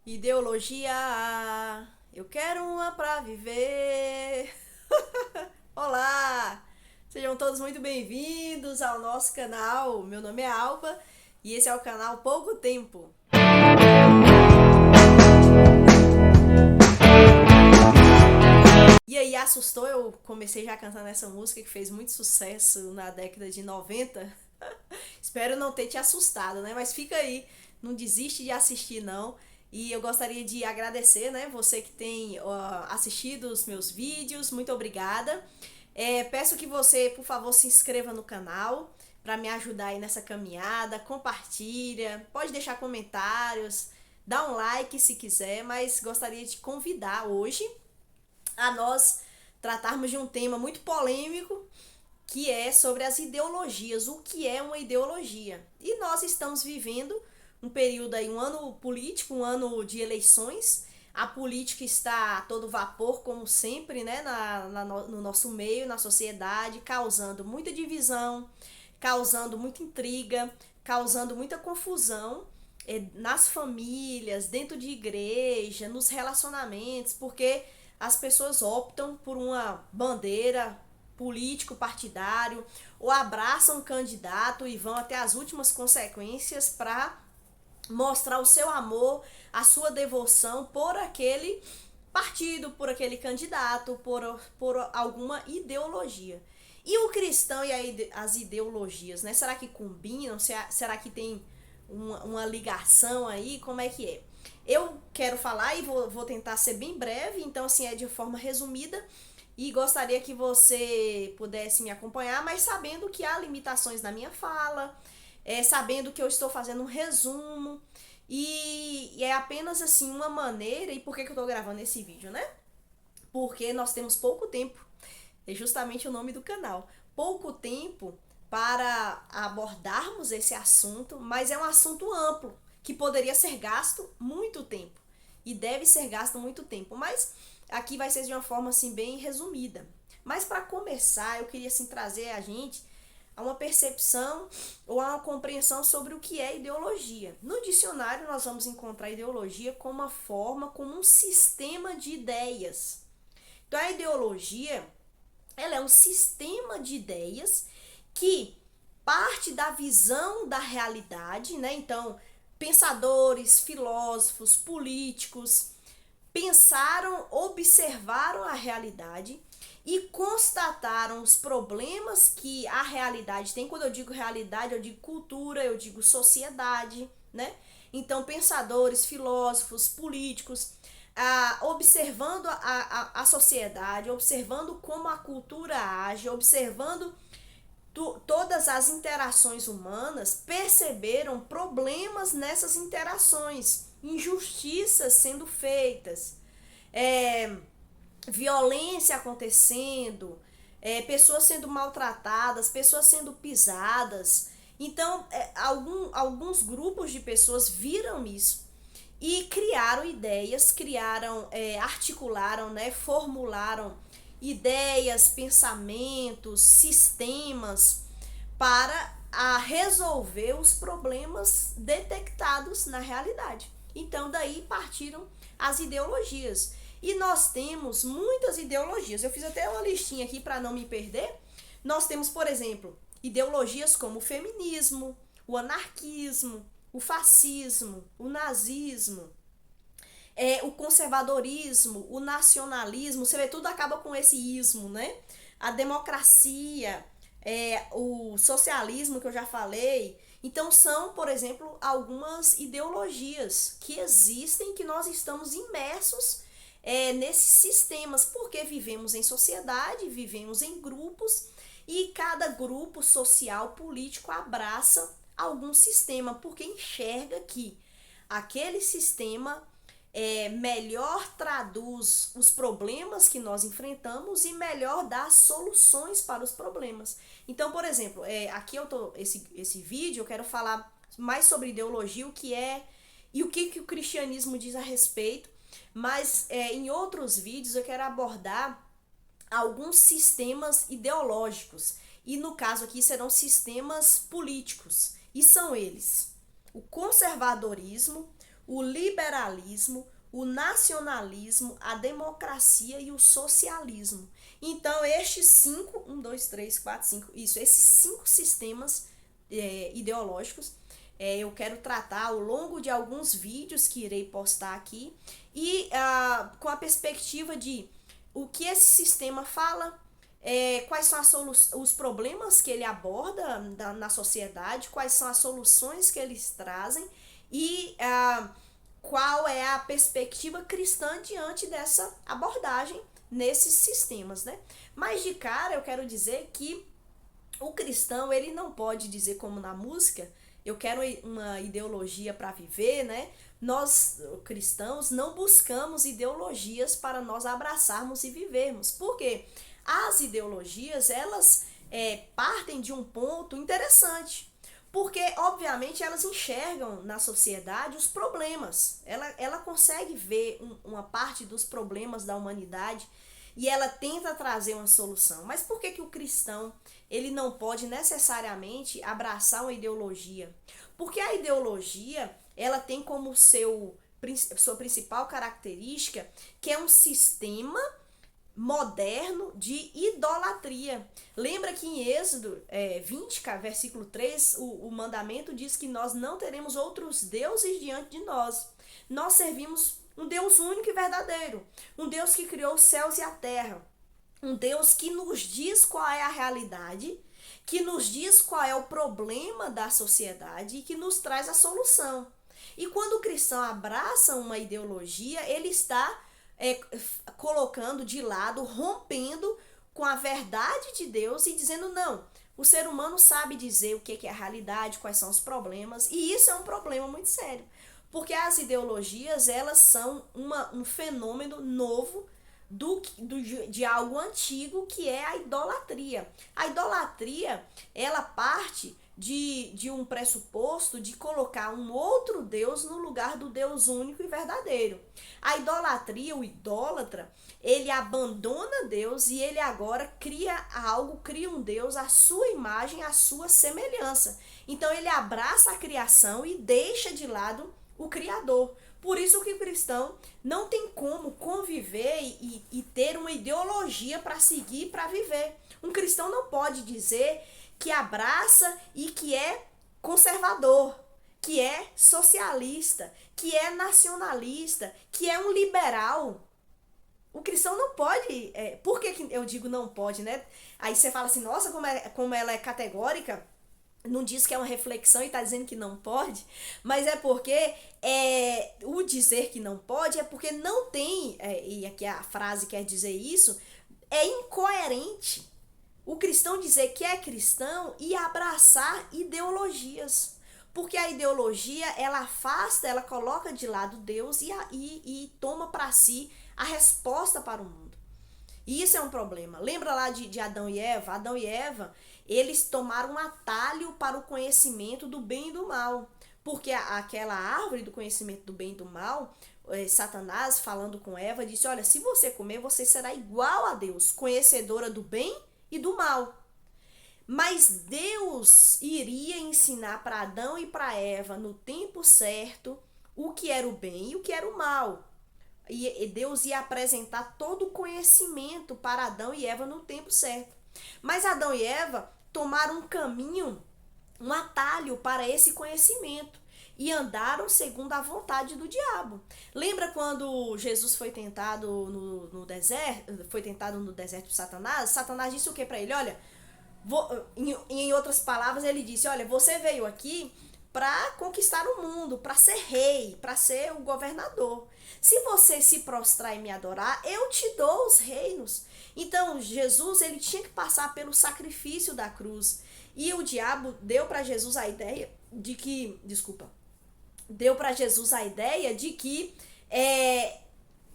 Ideologia, eu quero uma pra viver. Olá! Sejam todos muito bem-vindos ao nosso canal. Meu nome é Alba e esse é o canal Pouco Tempo. E aí, assustou? Eu comecei já cantando essa música que fez muito sucesso na década de 90. Espero não ter te assustado, né? Mas fica aí, não desiste de assistir não. E eu gostaria de agradecer, né? Você que tem assistido os meus vídeos, muito obrigada. Peço que você, por favor, se inscreva no canal para me ajudar aí nessa caminhada. Compartilha, pode deixar comentários, dá um like se quiser, mas gostaria de convidar hoje a nós tratarmos de um tema muito polêmico que é sobre as ideologias, o que é uma ideologia. E nós estamos vivendo um período aí, um ano político, um ano de eleições. A política está a todo vapor, como sempre, né, no nosso meio, na sociedade, causando muita divisão, causando muita intriga, causando muita confusão nas famílias, dentro de igreja, nos relacionamentos, porque as pessoas optam por uma bandeira político partidário ou abraçam um candidato e vão até as últimas consequências para mostrar o seu amor, a sua devoção por aquele partido, por aquele candidato, por alguma ideologia. E o cristão e as ideologias, né? Será que combinam? Será que tem uma ligação aí? Como é que é? Eu quero falar e vou tentar ser bem breve, então assim, é de forma resumida e gostaria que você pudesse me acompanhar, mas sabendo que há limitações na minha fala, sabendo que eu estou fazendo um resumo e é apenas assim uma maneira. E por que eu estou gravando esse vídeo, né? Porque nós temos pouco tempo, é justamente o nome do canal, pouco tempo para abordarmos esse assunto, mas é um assunto amplo que poderia ser gasto muito tempo e deve ser gasto muito tempo, mas aqui vai ser de uma forma assim bem resumida. Mas para começar, eu queria assim trazer a gente a uma percepção ou a uma compreensão sobre o que é ideologia. No dicionário nós vamos encontrar ideologia como uma forma, como um sistema de ideias. Então a ideologia, ela é um sistema de ideias que parte da visão da realidade, né? Então, pensadores, filósofos, políticos pensaram, observaram a realidade e constataram os problemas que a realidade tem. Quando eu digo realidade, eu digo cultura, eu digo sociedade, né? Então, pensadores, filósofos, políticos, observando a sociedade, observando como a cultura age, observando todas as interações humanas, perceberam problemas nessas interações, injustiças sendo feitas, é, violência acontecendo, pessoas sendo maltratadas, pessoas sendo pisadas. Então, alguns grupos de pessoas viram isso e criaram ideias, articularam, né, formularam ideias, pensamentos, sistemas para resolver os problemas detectados na realidade. Então daí partiram as ideologias. E nós temos muitas ideologias. Eu fiz até uma listinha aqui para não me perder. Nós temos, por exemplo, ideologias como o feminismo, o anarquismo, o fascismo, o nazismo, o conservadorismo, o nacionalismo. Você vê, tudo acaba com esse ismo, né? A democracia, o socialismo que eu já falei. Então são, por exemplo, algumas ideologias que existem, que nós estamos imersos nesses sistemas, porque vivemos em sociedade, vivemos em grupos e cada grupo social político abraça algum sistema, porque enxerga que aquele sistema melhor traduz os problemas que nós enfrentamos e melhor dá soluções para os problemas. Então, por exemplo, aqui esse vídeo eu quero falar mais sobre ideologia, o que é e o que o cristianismo diz a respeito, mas em outros vídeos eu quero abordar alguns sistemas ideológicos e no caso aqui serão sistemas políticos e são eles: o conservadorismo, o liberalismo, o nacionalismo, a democracia e o socialismo. Então, estes cinco, um, dois, três, quatro, cinco, isso, esses cinco sistemas ideológicos, eu quero tratar ao longo de alguns vídeos que irei postar aqui, e com a perspectiva de o que esse sistema fala, quais são os problemas que ele aborda na sociedade, quais são as soluções que eles trazem e qual é a perspectiva cristã diante dessa abordagem nesses sistemas, né? Mas de cara eu quero dizer que o cristão, ele não pode dizer como na música, eu quero uma ideologia para viver, né? Nós, cristãos, não buscamos ideologias para nós abraçarmos e vivermos. Por quê? As ideologias, elas partem de um ponto interessante. Porque, obviamente, elas enxergam na sociedade os problemas. Ela consegue ver uma parte dos problemas da humanidade e ela tenta trazer uma solução. Mas por que o cristão ele não pode necessariamente abraçar uma ideologia? Porque a ideologia ela tem como sua principal característica que é um sistema moderno de idolatria. Lembra que em Êxodo 20, versículo 3, o mandamento diz que nós não teremos outros deuses diante de nós. Nós servimos um Deus único e verdadeiro, um Deus que criou os céus e a terra, um Deus que nos diz qual é a realidade, que nos diz qual é o problema da sociedade e que nos traz a solução. E quando o cristão abraça uma ideologia, ele está colocando de lado, rompendo com a verdade de Deus e dizendo não, o ser humano sabe dizer o que é a realidade, quais são os problemas, e isso é um problema muito sério, porque as ideologias elas são um fenômeno novo de algo antigo, que é a idolatria. A idolatria, ela parte de um pressuposto de colocar um outro Deus no lugar do Deus único e verdadeiro. A idolatria, o idólatra, ele abandona Deus e ele agora cria um Deus à sua imagem, à sua semelhança. Então ele abraça a criação e deixa de lado o Criador. Por isso que o cristão não tem como conviver e ter uma ideologia para seguir, para viver. Um cristão não pode dizer que abraça e que é conservador, que é socialista, que é nacionalista, que é um liberal. O cristão não pode. Por que eu digo não pode, né? Aí você fala assim, nossa, como ela é categórica. Não diz que é uma reflexão e está dizendo que não pode, mas é porque o dizer que não pode é porque não tem, e aqui a frase quer dizer isso, é incoerente o cristão dizer que é cristão e abraçar ideologias. Porque a ideologia, ela afasta, ela coloca de lado Deus e toma para si a resposta para o mundo. E isso é um problema. Lembra lá de Adão e Eva? Adão e Eva, eles tomaram um atalho para o conhecimento do bem e do mal. Porque aquela árvore do conhecimento do bem e do mal, Satanás falando com Eva, disse, olha, se você comer, você será igual a Deus, conhecedora do bem e do mal. Mas Deus iria ensinar para Adão e para Eva, no tempo certo, o que era o bem e o que era o mal. E Deus ia apresentar todo o conhecimento para Adão e Eva no tempo certo. Mas Adão e Eva tomaram um caminho, um atalho para esse conhecimento e andaram segundo a vontade do diabo. Lembra quando Jesus foi tentado no deserto, por Satanás? Satanás disse o que para ele? Olha, em outras palavras, ele disse, olha, você veio aqui para conquistar o mundo, para ser rei, para ser o governador. Se você se prostrar e me adorar, eu te dou os reinos. Então, Jesus, ele tinha que passar pelo sacrifício da cruz. E o diabo deu para Jesus a ideia de que,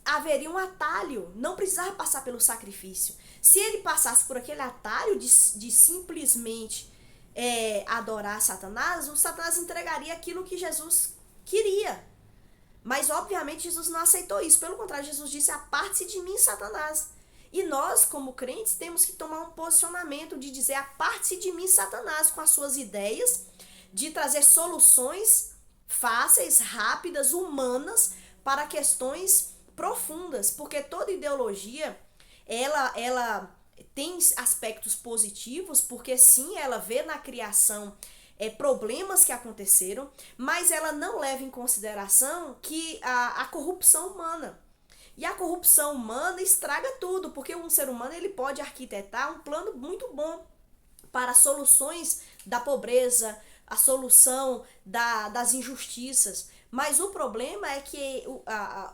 haveria um atalho, não precisava passar pelo sacrifício. Se ele passasse por aquele atalho de simplesmente adorar Satanás, o Satanás entregaria aquilo que Jesus queria. Mas, obviamente, Jesus não aceitou isso. Pelo contrário, Jesus disse, aparte-se de mim, Satanás. E nós, como crentes, temos que tomar um posicionamento de dizer, aparte-se de mim, Satanás, com as suas ideias, de trazer soluções fáceis, rápidas, humanas para questões profundas, porque toda ideologia ela tem aspectos positivos, porque sim, ela vê na criação problemas que aconteceram, mas ela não leva em consideração que a corrupção humana. E a corrupção humana estraga tudo, porque um ser humano ele pode arquitetar um plano muito bom para soluções da pobreza, a solução das injustiças. Mas o problema é que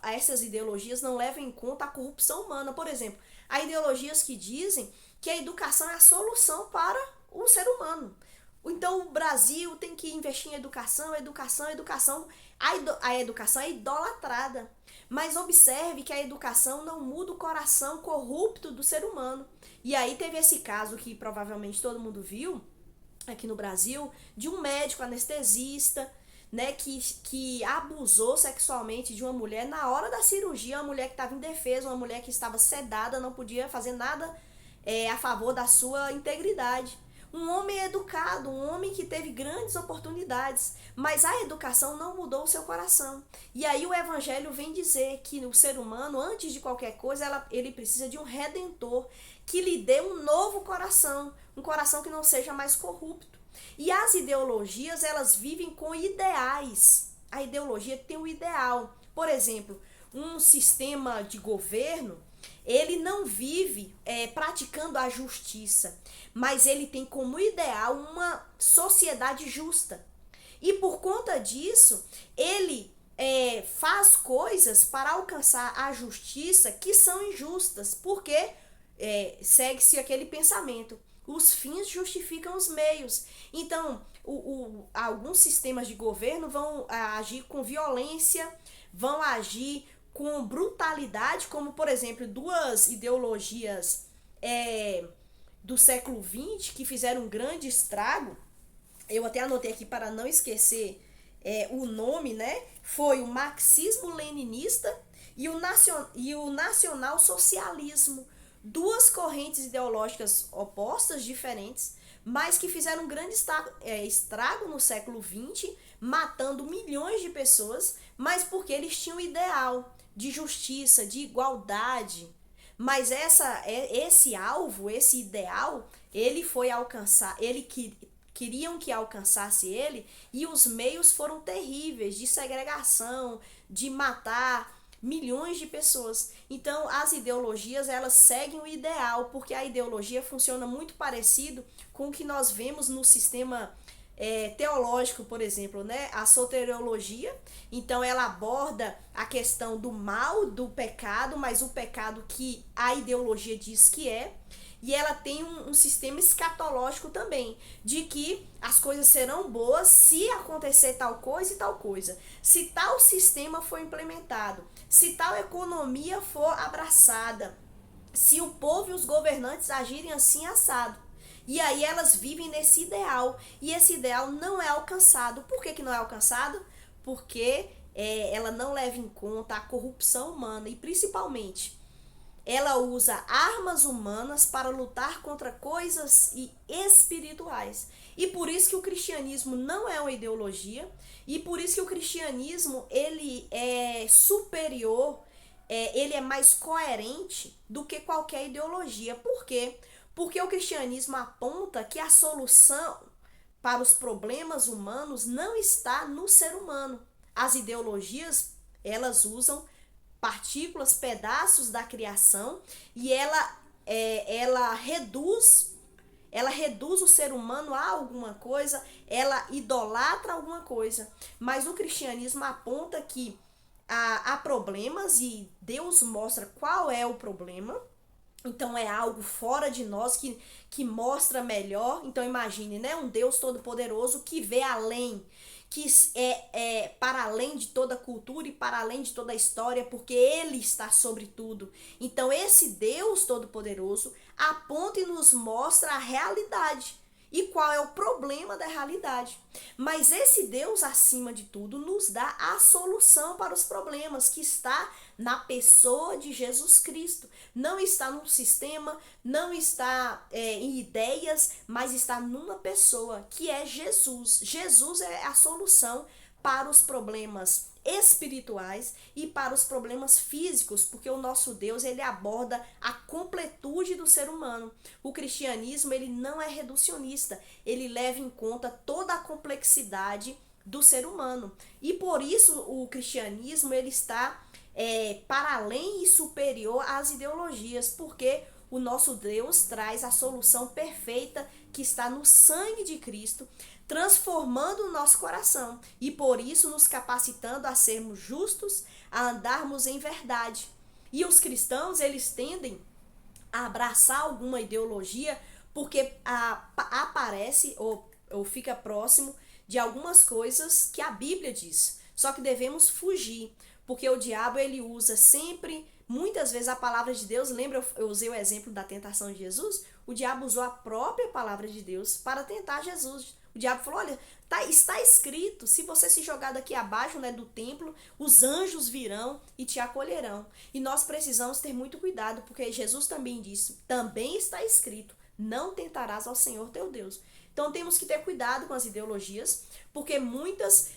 essas ideologias não levam em conta a corrupção humana. Por exemplo, há ideologias que dizem que a educação é a solução para o ser humano. Então o Brasil tem que investir em educação, educação, educação. A educação é idolatrada. Mas observe que a educação não muda o coração corrupto do ser humano. E aí teve esse caso que provavelmente todo mundo viu aqui no Brasil, de um médico anestesista, né, que abusou sexualmente de uma mulher na hora da cirurgia, uma mulher que estava indefesa, uma mulher que estava sedada, não podia fazer nada a favor da sua integridade. Um homem educado, um homem que teve grandes oportunidades, mas a educação não mudou o seu coração. E aí o evangelho vem dizer que o ser humano, antes de qualquer coisa, ele precisa de um redentor que lhe dê um novo coração, um coração que não seja mais corrupto. E as ideologias, elas vivem com ideais. A ideologia tem um ideal. Por exemplo, um sistema de governo, ele não vive praticando a justiça, mas ele tem como ideal uma sociedade justa. E por conta disso, ele faz coisas para alcançar a justiça que são injustas, porque segue-se aquele pensamento. Os fins justificam os meios. Então, alguns sistemas de governo vão agir com violência, vão agir com brutalidade, como, por exemplo, duas ideologias do século XX que fizeram um grande estrago. Eu até anotei aqui para não esquecer o nome, né? Foi o marxismo-leninista e o nacional-socialismo. Duas correntes ideológicas opostas, diferentes, mas que fizeram um grande estrago no século XX, matando milhões de pessoas, mas porque eles tinham um ideal de justiça, de igualdade. Mas esse alvo, esse ideal, ele foi alcançar, queriam que alcançasse ele, e os meios foram terríveis, de segregação, de matar milhões de pessoas. Então, as ideologias, elas seguem o ideal, porque a ideologia funciona muito parecido com o que nós vemos no sistema teológico, por exemplo, né? A soteriologia, então ela aborda a questão do mal, do pecado, mas o pecado que a ideologia diz que é. E ela tem um sistema escatológico também, de que as coisas serão boas se acontecer tal coisa e tal coisa. Se tal sistema for implementado, se tal economia for abraçada, se o povo e os governantes agirem assim assado. E aí elas vivem nesse ideal, e esse ideal não é alcançado. Por que não é alcançado? Porque ela não leva em conta a corrupção humana, e principalmente ela usa armas humanas para lutar contra coisas espirituais. E por isso que o cristianismo não é uma ideologia, e por isso que o cristianismo ele é superior, ele é mais coerente do que qualquer ideologia. Por quê? Porque o cristianismo aponta que a solução para os problemas humanos não está no ser humano. As ideologias, elas usam partículas, pedaços da criação, e ela reduz o ser humano a alguma coisa, ela idolatra alguma coisa. Mas o cristianismo aponta que há problemas e Deus mostra qual é o problema. Então é algo fora de nós que mostra melhor. Então imagine, né, um Deus todo-poderoso que vê além, que é para além de toda cultura e para além de toda a história, porque Ele está sobre tudo. Então esse Deus todo-poderoso aponta e nos mostra a realidade. E qual é o problema da realidade. Mas esse Deus, acima de tudo, nos dá a solução para os problemas, que está na pessoa de Jesus Cristo. Não está num sistema, não está em ideias, mas está numa pessoa, que é Jesus. Jesus é a solução para os problemas espirituais e para os problemas físicos, porque o nosso Deus, ele aborda a completude do ser humano. O cristianismo, ele não é reducionista, ele leva em conta toda a complexidade do ser humano. E por isso o cristianismo, ele está para além e superior às ideologias, porque o nosso Deus traz a solução perfeita que está no sangue de Cristo, transformando o nosso coração e por isso nos capacitando a sermos justos, a andarmos em verdade. E os cristãos, eles tendem a abraçar alguma ideologia porque aparece ou fica próximo de algumas coisas que a Bíblia diz. Só que devemos fugir, porque o diabo, ele usa sempre, muitas vezes, a palavra de Deus. Lembra, eu usei o exemplo da tentação de Jesus? O diabo usou a própria palavra de Deus para tentar Jesus. O diabo falou, olha, está escrito, se você se jogar daqui abaixo, né, do templo, os anjos virão e te acolherão. E nós precisamos ter muito cuidado, porque Jesus também disse, também está escrito, não tentarás ao Senhor teu Deus. Então temos que ter cuidado com as ideologias, porque muitas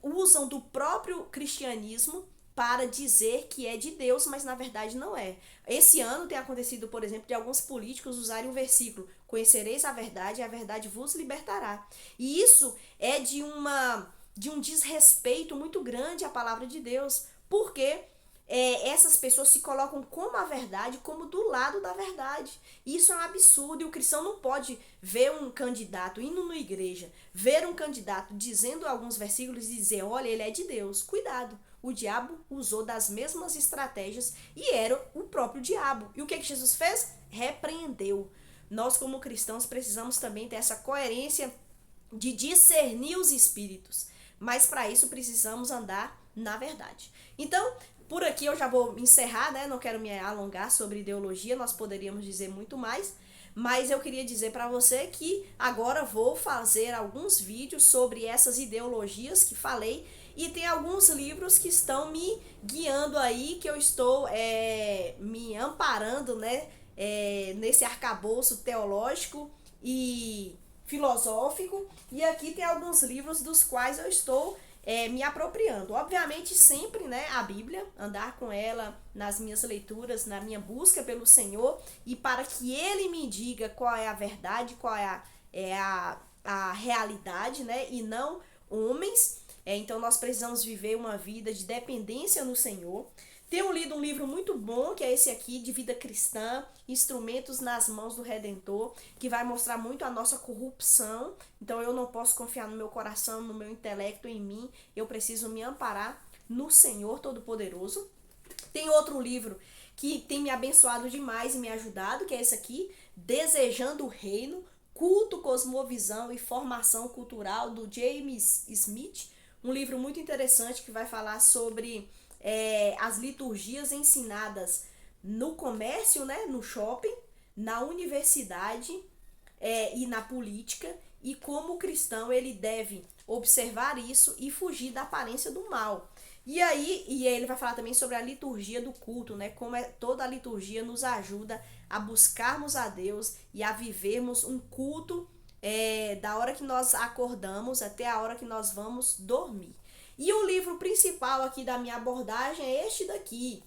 usam do próprio cristianismo para dizer que é de Deus, mas na verdade não é. Esse ano tem acontecido, por exemplo, de alguns políticos usarem o versículo: conhecereis a verdade e a verdade vos libertará. E isso é de um desrespeito muito grande à palavra de Deus, porque essas pessoas se colocam como a verdade, como do lado da verdade. Isso é um absurdo, e o cristão não pode ver um candidato indo na igreja, ver um candidato dizendo alguns versículos e dizer, olha, ele é de Deus. Cuidado, o diabo usou das mesmas estratégias e era o próprio diabo. E o que Jesus fez? Repreendeu. Nós, como cristãos, precisamos também ter essa coerência de discernir os espíritos, mas para isso precisamos andar na verdade. Então, por aqui eu já vou encerrar, né? Não quero me alongar sobre ideologia, nós poderíamos dizer muito mais, mas eu queria dizer para você que agora vou fazer alguns vídeos sobre essas ideologias que falei, e tem alguns livros que estão me guiando aí, que eu estou me amparando, né? Nesse arcabouço teológico e filosófico, e aqui tem alguns livros dos quais eu estou me apropriando. Obviamente sempre, né, a Bíblia, andar com ela nas minhas leituras, na minha busca pelo Senhor, e para que Ele me diga qual é a verdade, qual é a realidade, né, e não homens. Então nós precisamos viver uma vida de dependência no Senhor. Tenho lido um livro muito bom, que é esse aqui, de vida cristã, Instrumentos nas Mãos do Redentor, que vai mostrar muito a nossa corrupção. Então eu não posso confiar no meu coração, no meu intelecto, em mim. Eu preciso me amparar no Senhor Todo-Poderoso. Tem outro livro que tem me abençoado demais e me ajudado, que é esse aqui, Desejando o Reino, Culto, Cosmovisão e Formação Cultural, do James Smith. Um livro muito interessante que vai falar sobre as liturgias ensinadas no comércio, né, no shopping, na universidade e na política, e como o cristão ele deve observar isso e fugir da aparência do mal. E aí ele vai falar também sobre a liturgia do culto, né, como toda a liturgia nos ajuda a buscarmos a Deus e a vivermos um culto da hora que nós acordamos até a hora que nós vamos dormir. E o livro principal aqui da minha abordagem é este daqui,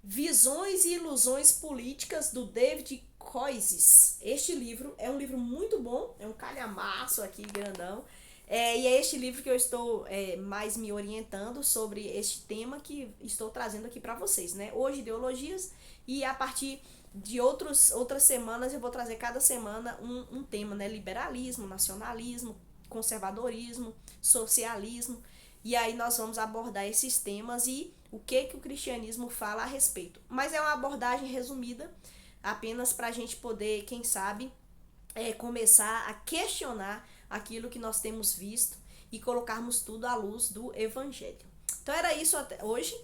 Visões e Ilusões Políticas, do David Koyzis. Este livro é um livro muito bom, é um calhamaço aqui, grandão. E é este livro que eu estou mais me orientando sobre este tema que estou trazendo aqui para vocês, né? Hoje, ideologias, e a partir de outras semanas eu vou trazer cada semana um tema, né? Liberalismo, nacionalismo, conservadorismo, socialismo. E aí nós vamos abordar esses temas e o que o cristianismo fala a respeito. Mas é uma abordagem resumida, apenas para a gente poder, quem sabe, começar a questionar aquilo que nós temos visto e colocarmos tudo à luz do Evangelho. Então era isso até hoje.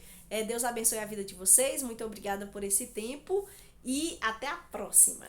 Deus abençoe a vida de vocês. Muito obrigada por esse tempo e até a próxima.